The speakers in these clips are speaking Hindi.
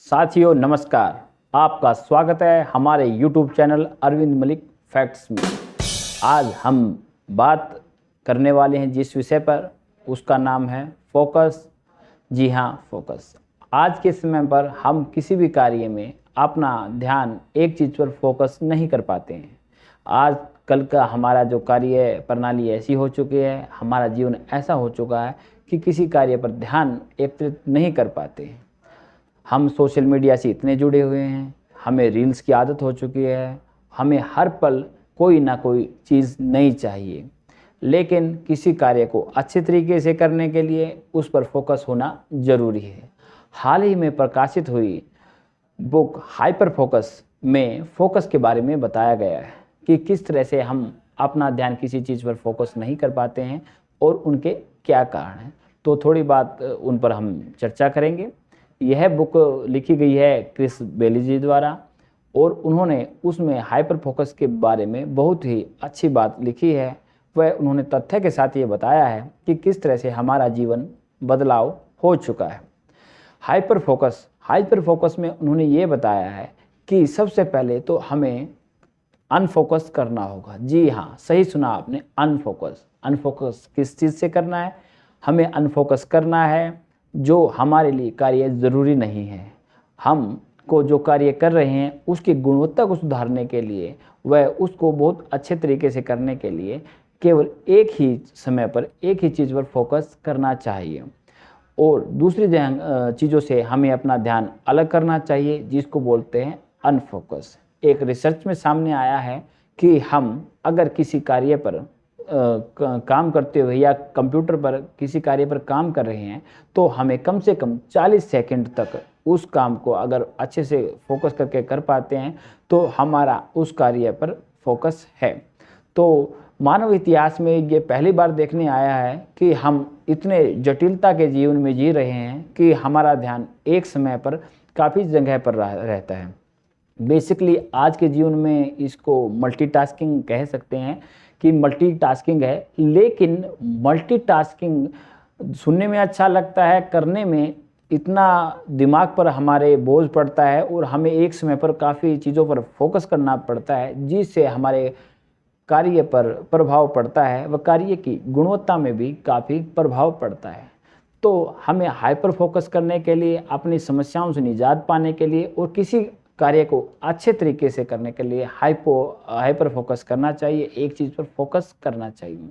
साथियों नमस्कार, आपका स्वागत है हमारे YouTube channel Arvind Malik facts में। आज हम बात करने वाले हैं जिस विषय पर, उसका नाम है फोकस। जी हाँ, फोकस। आज के समय पर हम किसी भी कार्य में अपना ध्यान एक चीज़ पर फोकस नहीं कर पाते हैं। आज कल का हमारा जो कार्य प्रणाली ऐसी हो चुकी है, हमारा जीवन ऐसा हो चुका है कि किसी कार्य पर ध्यान एकत्रित नहीं कर पाते हैं। हम सोशल मीडिया से इतने जुड़े हुए हैं, हमें रील्स की आदत हो चुकी है, हमें हर पल कोई ना कोई चीज़ नई चाहिए। लेकिन किसी कार्य को अच्छे तरीके से करने के लिए उस पर फोकस होना ज़रूरी है। हाल ही में प्रकाशित हुई बुक हाइपर फोकस में फोकस के बारे में बताया गया है कि किस तरह से हम अपना ध्यान किसी चीज़ पर फोकस नहीं कर पाते हैं और उनके क्या कारण हैं। तो थोड़ी बात उन पर हम चर्चा करेंगे। यह बुक लिखी गई है क्रिस बेली जी द्वारा और उन्होंने उसमें हाइपर फोकस के बारे में बहुत ही अच्छी बात लिखी है। वह उन्होंने तथ्य के साथ ये बताया है कि किस तरह से हमारा जीवन बदलाव हो चुका है। हाइपर फोकस में उन्होंने ये बताया है कि सबसे पहले तो हमें अनफोकस करना होगा। जी हाँ, सही सुना आपने, अनफोकस किस चीज़ से करना है? हमें अनफोकस करना है जो हमारे लिए कार्य ज़रूरी नहीं है। हम को जो कार्य कर रहे हैं उसकी गुणवत्ता को सुधारने के लिए, वह उसको बहुत अच्छे तरीके से करने के लिए केवल एक ही समय पर एक ही चीज़ पर फोकस करना चाहिए और दूसरी चीज़ों से हमें अपना ध्यान अलग करना चाहिए, जिसको बोलते हैं अनफोकस। एक रिसर्च में सामने आया है कि हम अगर किसी कार्य पर काम करते हुए या कंप्यूटर पर किसी कार्य पर काम कर रहे हैं तो हमें कम से कम 40 सेकंड तक उस काम को अगर अच्छे से फोकस करके कर पाते हैं तो हमारा उस कार्य पर फोकस है। तो मानव इतिहास में ये पहली बार देखने आया है कि हम इतने जटिलता के जीवन में जी रहे हैं कि हमारा ध्यान एक समय पर काफ़ी जगह पर रहता है। बेसिकली आज के जीवन में इसको मल्टीटास्किंग कह सकते हैं कि मल्टीटास्किंग है, लेकिन मल्टीटास्किंग सुनने में अच्छा लगता है, करने में इतना दिमाग पर हमारे बोझ पड़ता है और हमें एक समय पर काफ़ी चीज़ों पर फोकस करना पड़ता है, जिससे हमारे कार्य पर प्रभाव पड़ता है व कार्य की गुणवत्ता में भी काफ़ी प्रभाव पड़ता है। तो हमें हाइपर फोकस करने के लिए, अपनी समस्याओं से निजात पाने के लिए और किसी कार्य को अच्छे तरीके से करने के लिए हाइपर फोकस करना चाहिए, एक चीज़ पर फोकस करना चाहिए।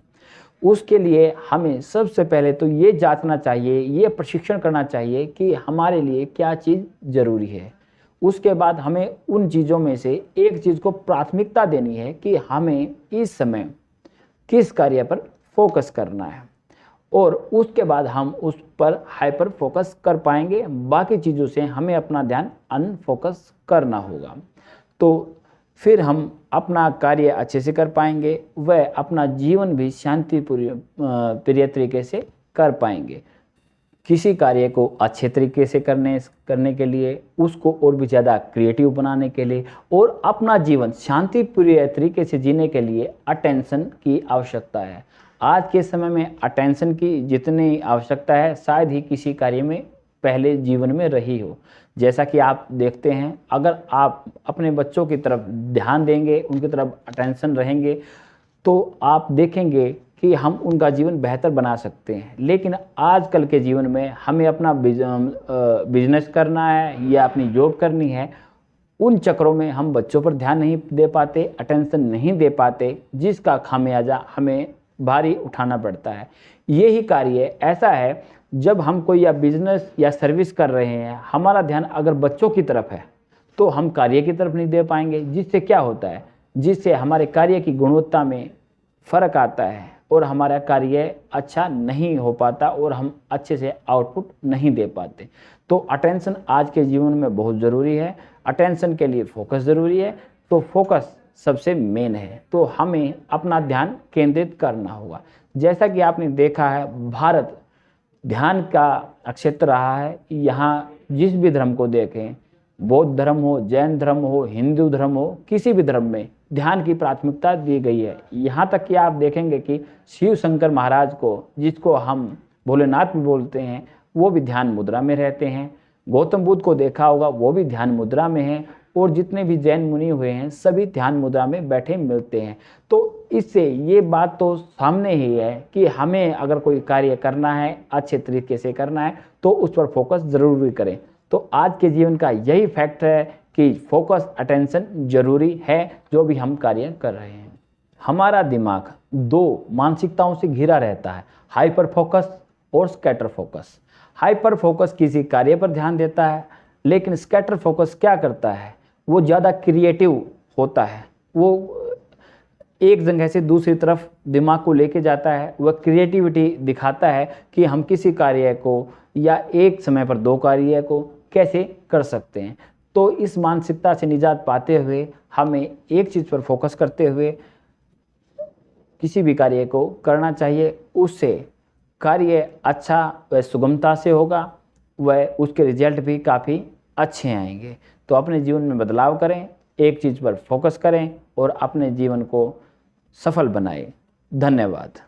उसके लिए हमें सबसे पहले तो ये जांचना चाहिए, ये प्रशिक्षण करना चाहिए कि हमारे लिए क्या चीज़ ज़रूरी है। उसके बाद हमें उन चीज़ों में से एक चीज़ को प्राथमिकता देनी है कि हमें इस समय किस कार्य पर फोकस करना है और उसके बाद हम उस पर हाइपर फोकस कर पाएंगे। बाकी चीज़ों से हमें अपना ध्यान अनफोकस करना होगा, तो फिर हम अपना कार्य अच्छे से कर पाएंगे, वह अपना जीवन भी शांतिप्रिय तरीके से कर पाएंगे। किसी कार्य को अच्छे तरीके से करने के लिए, उसको और भी ज़्यादा क्रिएटिव बनाने के लिए और अपना जीवन शांतिप्रिय तरीके से जीने के लिए अटेंशन की आवश्यकता है। आज के समय में अटेंशन की जितनी आवश्यकता है शायद ही किसी कार्य में पहले जीवन में रही हो। जैसा कि आप देखते हैं, अगर आप अपने बच्चों की तरफ ध्यान देंगे, उनकी तरफ अटेंशन रहेंगे, तो आप देखेंगे कि हम उनका जीवन बेहतर बना सकते हैं। लेकिन आजकल के जीवन में हमें अपना बिजनेस करना है या अपनी जॉब करनी है, उन चक्रों में हम बच्चों पर ध्यान नहीं दे पाते, अटेंशन नहीं दे पाते, जिसका खामियाजा हमें भारी उठाना पड़ता है। यही कार्य ऐसा है, जब हम कोई या बिजनेस या सर्विस कर रहे हैं, हमारा ध्यान अगर बच्चों की तरफ है तो हम कार्य की तरफ नहीं दे पाएंगे, जिससे क्या होता है, जिससे हमारे कार्य की गुणवत्ता में फ़र्क आता है और हमारा कार्य अच्छा नहीं हो पाता और हम अच्छे से आउटपुट नहीं दे पाते। तो अटेंशन आज के जीवन में बहुत ज़रूरी है। अटेंशन के लिए फोकस ज़रूरी है, तो फोकस सबसे मेन है। तो हमें अपना ध्यान केंद्रित करना होगा। जैसा कि आपने देखा है, भारत ध्यान का क्षेत्र रहा है। यहाँ जिस भी धर्म को देखें, बौद्ध धर्म हो, जैन धर्म हो, हिंदू धर्म हो, किसी भी धर्म में ध्यान की प्राथमिकता दी गई है। यहाँ तक कि आप देखेंगे कि शिव शंकर महाराज को, जिसको हम भोलेनाथ भी बोलते हैं, वो भी ध्यान मुद्रा में रहते हैं। गौतम बुद्ध को देखा होगा, वो भी ध्यान मुद्रा में हैं, और जितने भी जैन मुनि हुए हैं सभी ध्यान मुद्रा में बैठे मिलते हैं। तो इससे ये बात तो सामने ही है कि हमें अगर कोई कार्य करना है, अच्छे तरीके से करना है, तो उस पर फोकस ज़रूरी करें। तो आज के जीवन का यही फैक्ट है कि फोकस, अटेंशन जरूरी है जो भी हम कार्य कर रहे हैं। हमारा दिमाग दो मानसिकताओं से घिरा रहता है, हाइपर फोकस और स्कैटर फोकस। हाइपर फोकस किसी कार्य पर ध्यान देता है, लेकिन स्कैटर फोकस क्या करता है, वो ज़्यादा क्रिएटिव होता है, वो एक जगह से दूसरी तरफ दिमाग को लेके जाता है, वह क्रिएटिविटी दिखाता है कि हम किसी कार्य को या एक समय पर दो कार्य को कैसे कर सकते हैं। तो इस मानसिकता से निजात पाते हुए हमें एक चीज़ पर फोकस करते हुए किसी भी कार्य को करना चाहिए। उससे कार्य अच्छा व सुगमता से होगा, वह उसके रिजल्ट भी काफ़ी अच्छे आएंगे। तो अपने जीवन में बदलाव करें, एक चीज़ पर फोकस करें और अपने जीवन को सफल बनाएं। धन्यवाद।